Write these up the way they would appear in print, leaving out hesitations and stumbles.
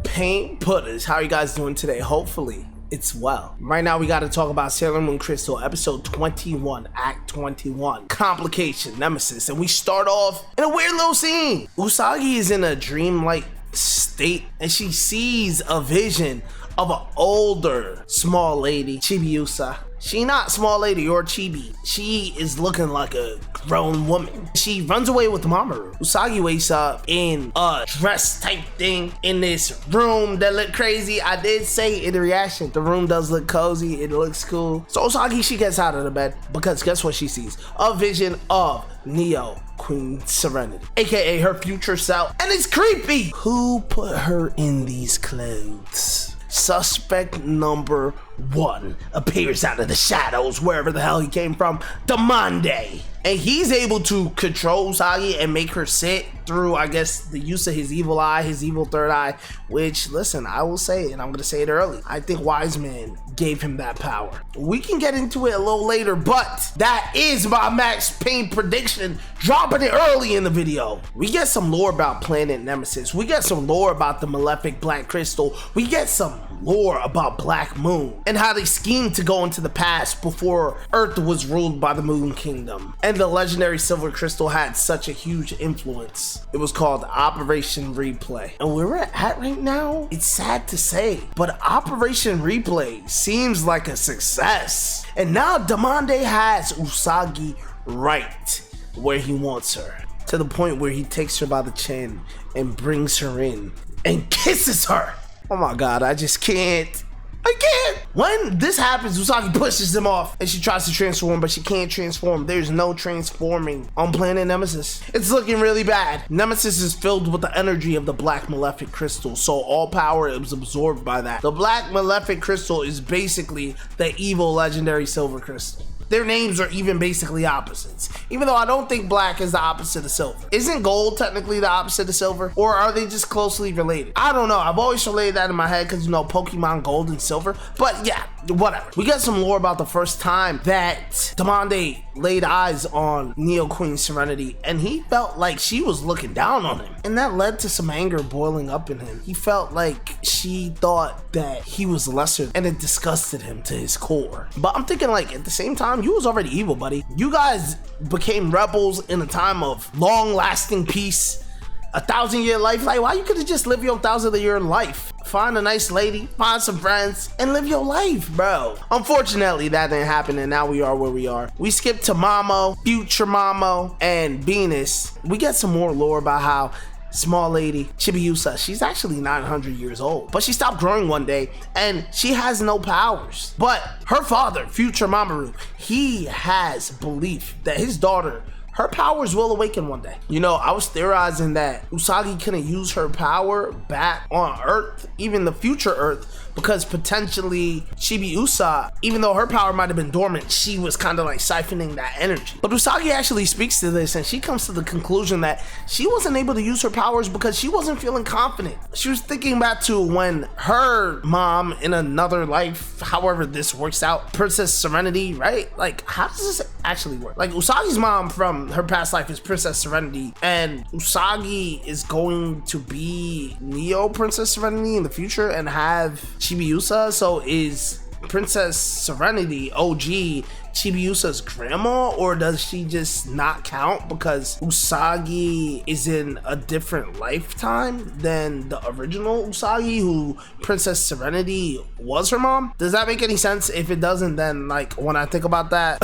Paint Putters, how are you guys doing today? Hopefully it's well. Right now we got to talk about Sailor Moon Crystal episode 21, Act 21 Complication, Nemesis, and we start off in a weird little scene. Usagi is in a dreamlike state and she sees a vision of an older small lady, Chibiusa. She not small lady or chibi. She is looking like a grown woman. She runs away with Mamoru. Usagi wakes up in a dress type thing in this room that look crazy. I did say in the reaction, the room does look cozy. It looks cool. So Usagi, she gets out of the bed because guess what she sees? A vision of Neo Queen Serenity, aka her future self, and it's creepy. Who put her in these clothes? Suspect number 1 appears out of the shadows, wherever the hell he came from, Demande. And he's able to control Usagi and make her sit through, I guess, the use of his evil eye, his evil third eye, which, listen, I will say, and I'm going to say it early, I think Wise Man gave him that power. We can get into it a little later, but that is my Max Payne prediction, dropping it early in the video. We get some lore about Planet Nemesis. We get some lore about the Malefic Black Crystal. We get some lore about Black Moon and how they schemed to go into the past before Earth was ruled by the Moon Kingdom. And the legendary Silver Crystal had such a huge influence. It was called Operation Replay. And where we're at right now, it's sad to say, but Operation Replay seems like a success. And now Demande has Usagi right where he wants her, to the point where he takes her by the chin and brings her in and kisses her. Oh my god, I just can't. I can't. When this happens, Usagi pushes him off and she tries to transform, but she can't transform. There's no transforming on Planet Nemesis. It's looking really bad. Nemesis is filled with the energy of the Black Malefic Crystal, so all power is absorbed by that. The Black Malefic Crystal is basically the evil legendary Silver Crystal. Their names are even basically opposites, even though I don't think black is the opposite of silver. Isn't gold technically the opposite of silver, or are they just closely related? I don't know. I've always related that in my head because, you know, Pokemon gold and silver, but yeah, whatever. We got some lore about the first time that Demande laid eyes on Neo Queen Serenity and he felt like she was looking down on him, and that led to some anger boiling up in him. He felt like she thought that he was lesser and it disgusted him to his core. But I'm thinking, like, at the same time, you was already evil, buddy. You guys became rebels in a time of long-lasting peace, a 1,000-year life. Like, why you could have just lived your 1,000-year life? Find a nice lady, find some friends, and live your life, bro. Unfortunately, that didn't happen, and now we are where we are. We skipped to Mamo, future Mamo, and Venus. We get some more lore about how small lady Chibiusa, she's actually 900 years old, but she stopped growing one day and she has no powers. But her father, future Mamoru, he has belief that his daughter, her powers will awaken one day. You know, I was theorizing that Usagi couldn't use her power back on Earth, even the future Earth, because potentially Chibiusa, even though her power might have been dormant, she was kind of like siphoning that energy. But Usagi actually speaks to this and she comes to the conclusion that she wasn't able to use her powers because she wasn't feeling confident. She was thinking back to when her mom in another life, however this works out, Princess Serenity, right? Like, how does this actually work? Like, Usagi's mom from her past life is Princess Serenity, and Usagi is going to be Neo Princess Serenity in the future and have Chibiusa. So is Princess Serenity OG Chibiusa's grandma, or does she just not count because Usagi is in a different lifetime than the original Usagi, who Princess Serenity was her mom? Does that make any sense? If it doesn't, then like when I think about that,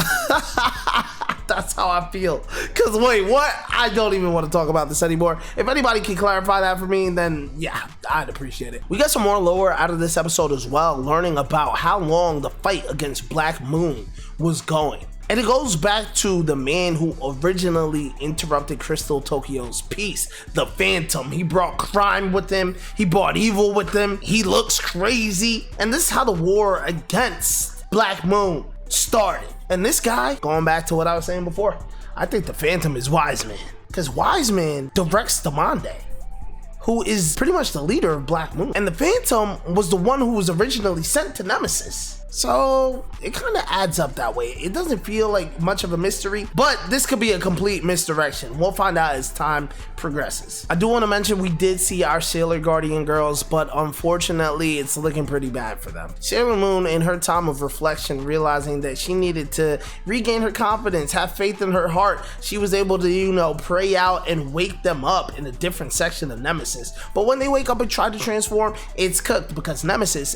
that's how I feel. Cause wait, what? I don't even want to talk about this anymore. If anybody can clarify that for me, then yeah, I'd appreciate it. We got some more lore out of this episode as well, learning about how long the fight against Black Moon was going. And it goes back to the man who originally interrupted Crystal Tokyo's peace, the Phantom. He brought crime with him, he brought evil with him, he looks crazy. And this is how the war against Black Moon started. And this guy, going back to what I was saying before, I think the Phantom is Wise Man, because Wise Man directs Demande, who is pretty much the leader of Black Moon. And the Phantom was the one who was originally sent to Nemesis. So it kind of adds up that way. It doesn't feel like much of a mystery, but this could be a complete misdirection. We'll find out as time progresses. I do want to mention we did see our Sailor Guardian girls, but unfortunately it's looking pretty bad for them. Sailor Moon, in her time of reflection, realizing that she needed to regain her confidence, have faith in her heart, she was able to, you know, pray out and wake them up in a different section of Nemesis. But when they wake up and try to transform, it's cooked because Nemesis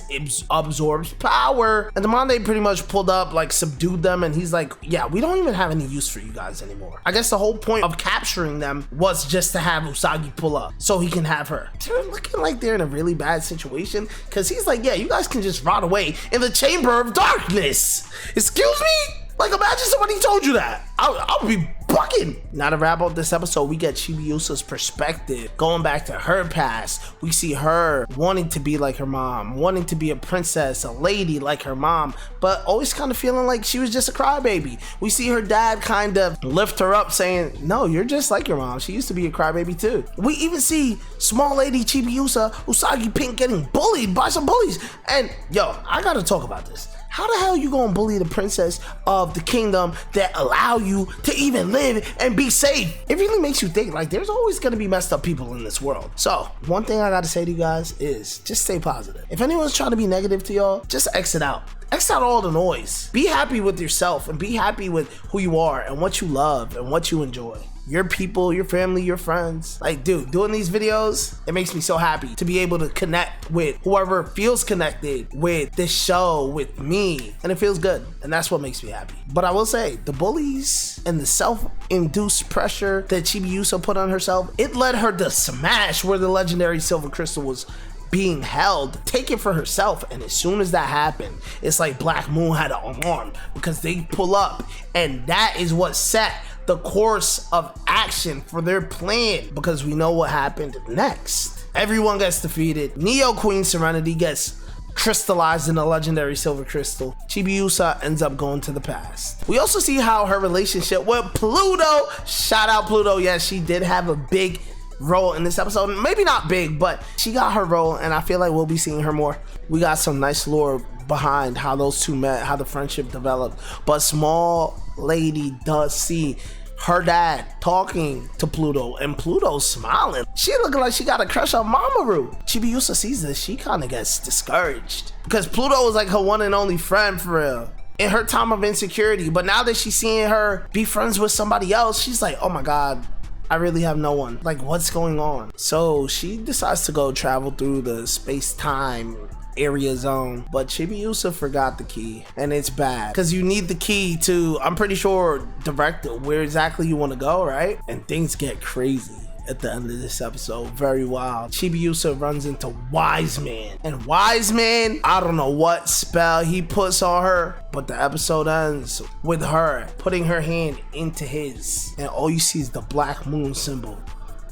absorbs power. And Demande pretty much pulled up, like subdued them, and he's like, yeah, we don't even have any use for you guys anymore. I guess the whole point of capturing them was just to have Usagi pull up so he can have her. They're looking like they're in a really bad situation because he's like, yeah, you guys can just rot away in the Chamber of Darkness. Excuse me? Like, imagine somebody told you that. I'll be bucking. Now to wrap up this episode, we get Chibiusa's perspective, going back to her past. We see her wanting to be like her mom, wanting to be a princess, a lady like her mom, but always kind of feeling like she was just a crybaby. We see her dad kind of lift her up saying, no, you're just like your mom. She used to be a crybaby too. We even see small lady Chibiusa, Usagi Pink, getting bullied by some bullies. And yo, I gotta talk about this. How the hell you gonna bully the princess of the kingdom that allow you to even live and be safe? It really makes you think, like, there's always gonna be messed up people in this world. So one thing I gotta say to you guys is just stay positive. If anyone's trying to be negative to y'all, just exit out. Exit out all the noise. Be happy with yourself and be happy with who you are and what you love and what you enjoy. Your people, your family, your friends. Like, dude, doing these videos, it makes me so happy to be able to connect with whoever feels connected with this show, with me, and it feels good, and that's what makes me happy. But I will say, the bullies and the self-induced pressure that Chibiusa put on herself, it led her to smash where the legendary silver crystal was being held, take it for herself. And as soon as that happened, it's like Black Moon had an alarm because they pull up, and that is what set the course of action for their plan, because we know what happened next. Everyone gets defeated. Neo Queen Serenity gets crystallized in a legendary silver crystal. Chibiusa ends up going to the past. We also see how her relationship with Pluto, shout out Pluto, yes, she did have a big role in this episode. Maybe not big, but she got her role, and I feel like we'll be seeing her more. We got some nice lore behind how those two met, how the friendship developed. But small lady does see her dad talking to Pluto, and Pluto's smiling. She looking like she got a crush on Mamoru. Chibiusa sees this, she kind of gets discouraged because Pluto was like her one and only friend for real in her time of insecurity. But now that she's seeing her be friends with somebody else, she's like, oh my god, I really have no one. Like, what's going on? So she decides to go travel through the space-time area zone, but Chibiusa forgot the key, and it's bad because you need the key to, I'm pretty sure, direct where exactly you want to go, right? And things get crazy at the end of this episode. Very wild. Chibiusa runs into Wise Man, and Wise Man, I don't know what spell he puts on her, but the episode ends with her putting her hand into his, and all you see is the Black Moon symbol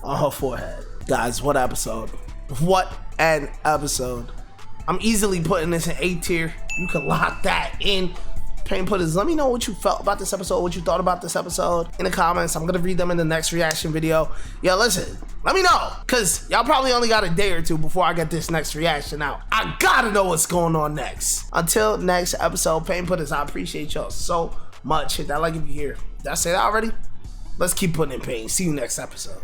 on her forehead. Guys, what episode? What an episode. I'm easily putting this in A tier. You can lock that in. Pain Putters, let me know what you felt about this episode, what you thought about this episode in the comments. I'm gonna read them in the next reaction video. Yo, listen, let me know, because y'all probably only got a day or two before I get this next reaction out. I gotta know what's going on next. Until next episode, Pain Putters, I appreciate y'all so much. Hit that like if you're here. Did I say that already? Let's keep putting in pain. See you next episode.